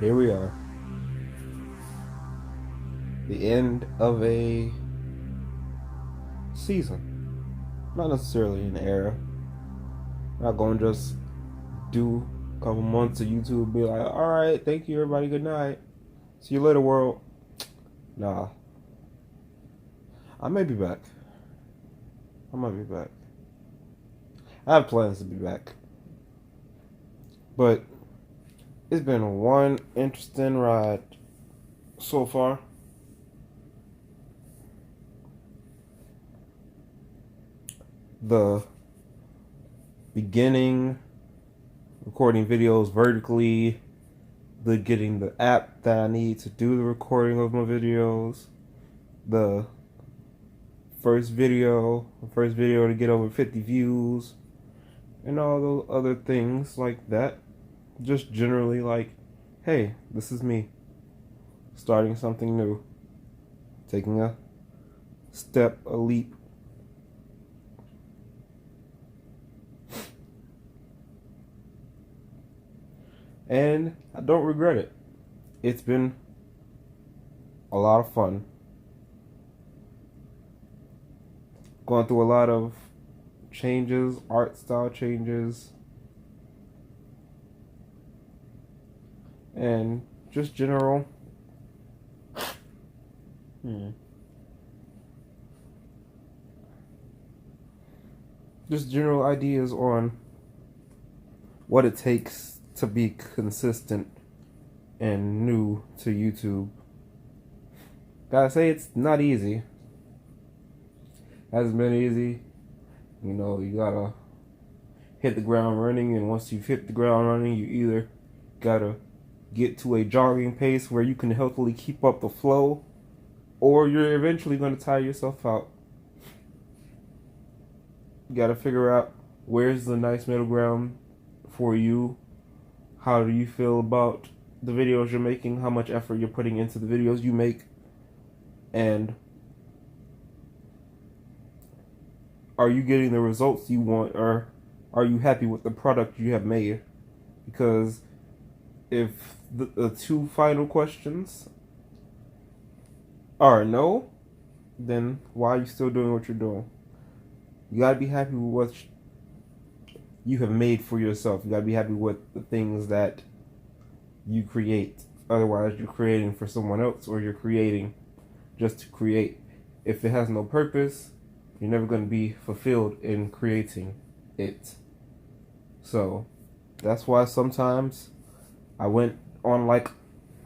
Here we are. The end of a season. Not necessarily an era. Not going to just do a couple months of YouTube and be like, alright, thank you everybody, good night. See you later, world. Nah. I may be back. I might be back. I have plans to be back. But it's been one interesting ride so far. The beginning, recording videos vertically, the getting the app that I need to do the recording of my videos, the first video to get over 50 views, and all those other things like that. Just generally like, hey, this is me. Starting something new. Taking a step, a leap. And I don't regret it. It's been a lot of fun. Going through a lot of changes, art style changes, and just general just general ideas on what it takes to be consistent and new to YouTube. Gotta say, it's not easy. Hasn't been easy. You know, you gotta hit the ground running, and once you've hit the ground running, you either gotta get to a jogging pace where you can healthily keep up the flow, or you're eventually gonna tire yourself out. You gotta figure out where's the nice middle ground for you. How do you feel about the videos you're making? How much effort you're putting into the videos you make? And are you getting the results you want, or are you happy with the product you have made? Because if the two final questions are no, then why are you still doing what you're doing? You gotta be happy with what you have made for yourself. You gotta be happy with the things that you create. Otherwise, you're creating for someone else, or you're creating just to create. If it has no purpose, you're never going to be fulfilled in creating it. So that's why sometimes I went on like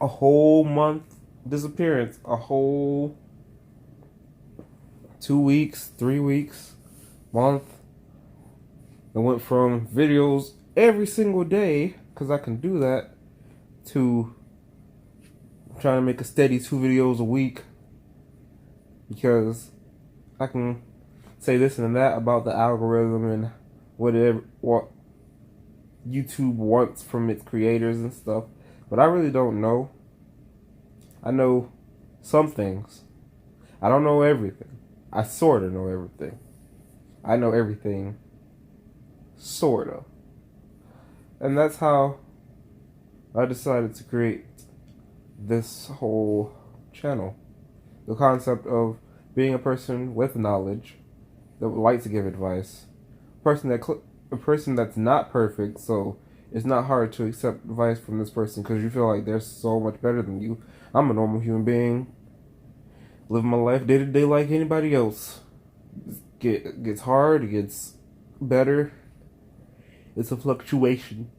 a whole month disappearance, a whole 2 weeks, 3 weeks, month. I went from videos every single day, because I can do that, to trying to make a steady 2 videos a week, because I can say this and that about the algorithm and what YouTube wants from its creators and stuff, but I really don't know. I know some things. I don't know everything. I sort of know everything. I know everything, sort of. And that's how I decided to create this whole channel. The concept of being a person with knowledge that would like to give advice. A person that's not perfect, so it's not hard to accept advice from this person because you feel like they're so much better than you. I'm a normal human being, living my life day to day like anybody else. It gets hard, it gets better. It's a fluctuation.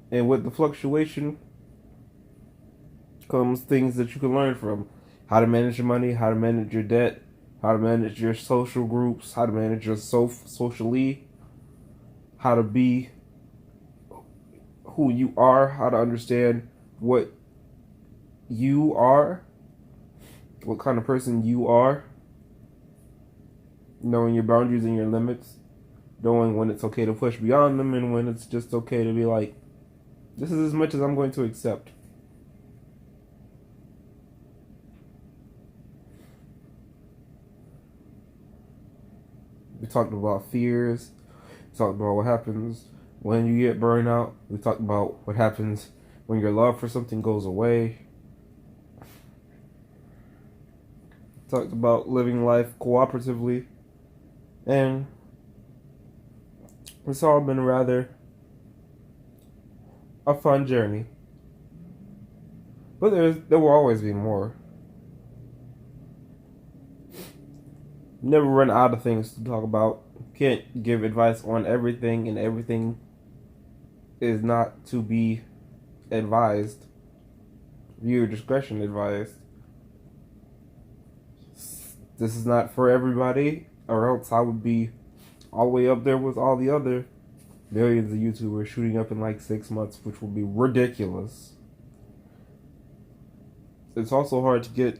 And with the fluctuation comes things that you can learn from. How to manage your money, how to manage your debt, how to manage your social groups, how to manage your socially, how to be who you are, how to understand what you are, what kind of person you are, knowing your boundaries and your limits, knowing when it's okay to push beyond them and when it's just okay to be like, this is as much as I'm going to accept. We talked about fears, talked about what happens when you get burned out. We talked about what happens when your love for something goes away. Talked about living life cooperatively. And it's all been rather a fun journey. But there will always be more. Never run out of things to talk about. Can't give advice on everything, and everything is not to be advised. Viewer discretion advised. This is not for everybody, or else I would be all the way up there with all the other millions of YouTubers shooting up in like 6 months, which would be ridiculous. It's also hard to get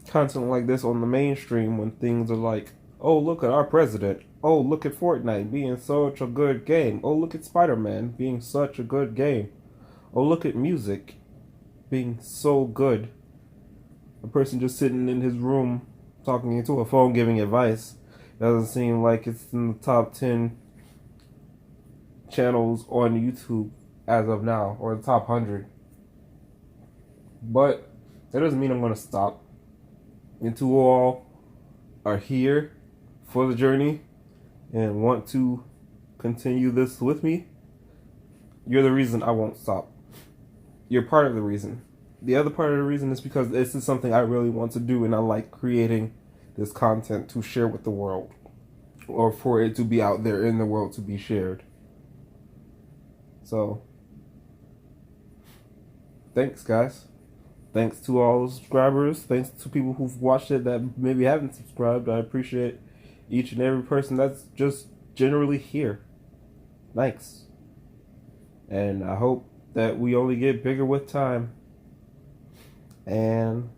content like this on the mainstream when things are like, oh, look at our president. Oh, look at Fortnite being such a good game. Oh, look at Spider-Man being such a good game. Oh, look at music being so good. A person just sitting in his room talking into a phone giving advice doesn't seem like it's in the top 10 channels on YouTube as of now, or the top 100. But that doesn't mean I'm going to stop. And to all are here for the journey and want to continue this with me, you're the reason I won't stop. You're part of the reason. The other part of the reason is because this is something I really want to do, and I like creating this content to share with the world, or for it to be out there in the world to be shared. So, thanks, guys. Thanks to all the subscribers. Thanks to people who've watched it that maybe haven't subscribed. I appreciate each and every person that's just generally here. Thanks. And I hope that we only get bigger with time. And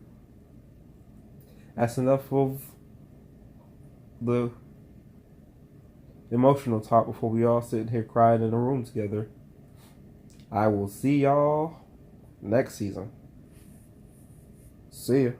that's enough of the emotional talk before we all sit here crying in a room together. I will see y'all next season. See ya.